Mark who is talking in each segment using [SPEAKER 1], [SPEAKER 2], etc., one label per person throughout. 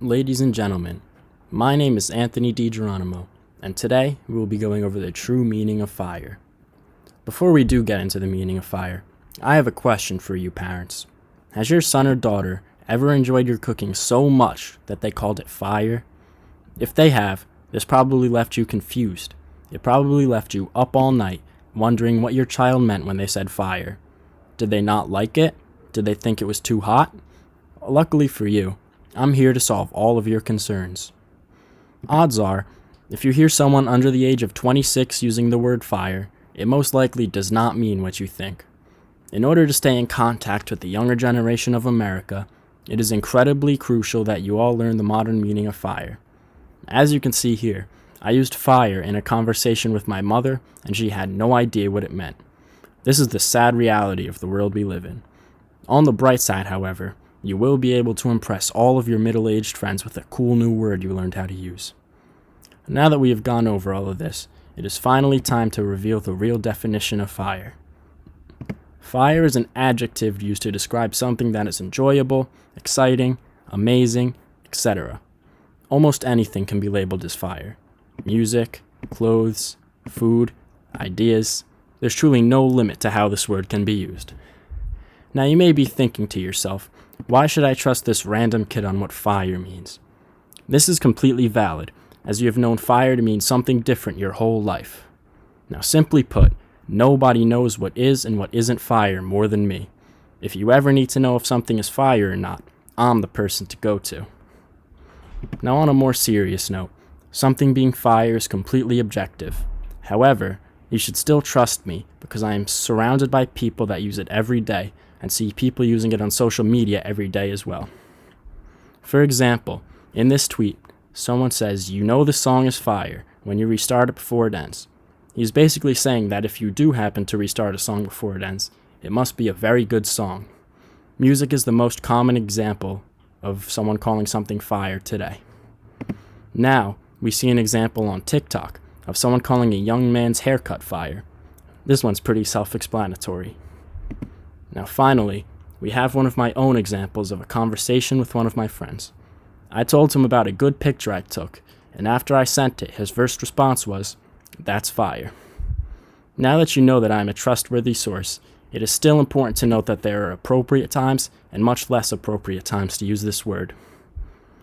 [SPEAKER 1] Ladies and gentlemen, my name is Anthony DiGeronimo, and today we will be going over the true meaning of fire. Before we do get into the meaning of fire, I have a question for you parents. Has your son or daughter ever enjoyed your cooking so much that they called it fire? If they have, this probably left you confused. It probably left you up all night wondering what your child meant when they said fire. Did they not like it? Did they think it was too hot? Luckily for you, I'm here to solve all of your concerns. Odds are, if you hear someone under the age of 26 using the word fire, it most likely does not mean what you think. In order to stay in contact with the younger generation of America, it is incredibly crucial that you all learn the modern meaning of fire. As you can see here, I used fire in a conversation with my mother, and she had no idea what it meant. This is the sad reality of the world we live in. On the bright side, however, you will be able to impress all of your middle-aged friends with a cool new word you learned how to use. Now that we have gone over all of this, it is finally time to reveal the real definition of fire. Fire is an adjective used to describe something that is enjoyable, exciting, amazing, etc. Almost anything can be labeled as fire. Music, clothes, food, ideas. There's truly no limit to how this word can be used. Now you may be thinking to yourself, why should I trust this random kid on what fire means? This is completely valid, as you have known fire to mean something different your whole life. Now simply put, nobody knows what is and what isn't fire more than me. If you ever need to know if something is fire or not, I'm the person to go to. Now on a more serious note, something being fire is completely objective. However, you should still trust me because I am surrounded by people that use it every day and see people using it on social media every day as well. For example, in this tweet, someone says, "You know the song is fire when you restart it before it ends." He's basically saying that if you do happen to restart a song before it ends, it must be a very good song. Music is the most common example of someone calling something fire today. Now, we see an example on TikTok of someone calling a young man's haircut fire. This one's pretty self-explanatory. Now finally, we have one of my own examples of a conversation with one of my friends. I told him about a good picture I took, and after I sent it, his first response was, "That's fire." Now that you know that I am a trustworthy source, it is still important to note that there are appropriate times and much less appropriate times to use this word.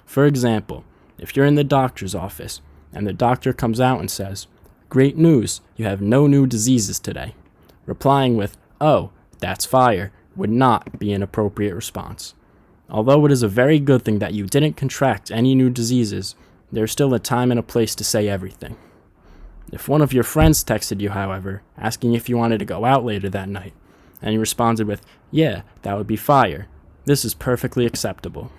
[SPEAKER 1] For example, if you're in the doctor's office, and the doctor comes out and says, "Great news, you have no new diseases today," replying with, "Oh, that's fire," would not be an appropriate response. Although it is a very good thing that you didn't contract any new diseases, there's still a time and a place to say everything. If one of your friends texted you, however, asking if you wanted to go out later that night, and you responded with, "Yeah, that would be fire," this is perfectly acceptable.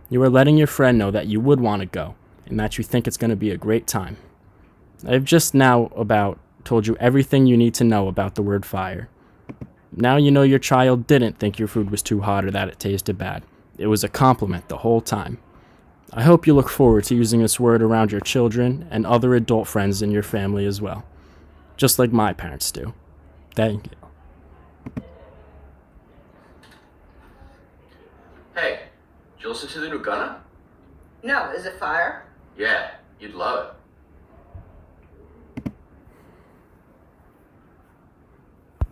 [SPEAKER 1] You are letting your friend know that you would want to go, and that you think it's going to be a great time. I've just now told you everything you need to know about the word fire. Now you know your child didn't think your food was too hot or that it tasted bad. It was a compliment the whole time. I hope you look forward to using this word around your children and other adult friends in your family as well, just like my parents do. Thank you.
[SPEAKER 2] Hey, did you listen to the new Gunna?
[SPEAKER 3] No, is it fire?
[SPEAKER 2] Yeah, you'd love it.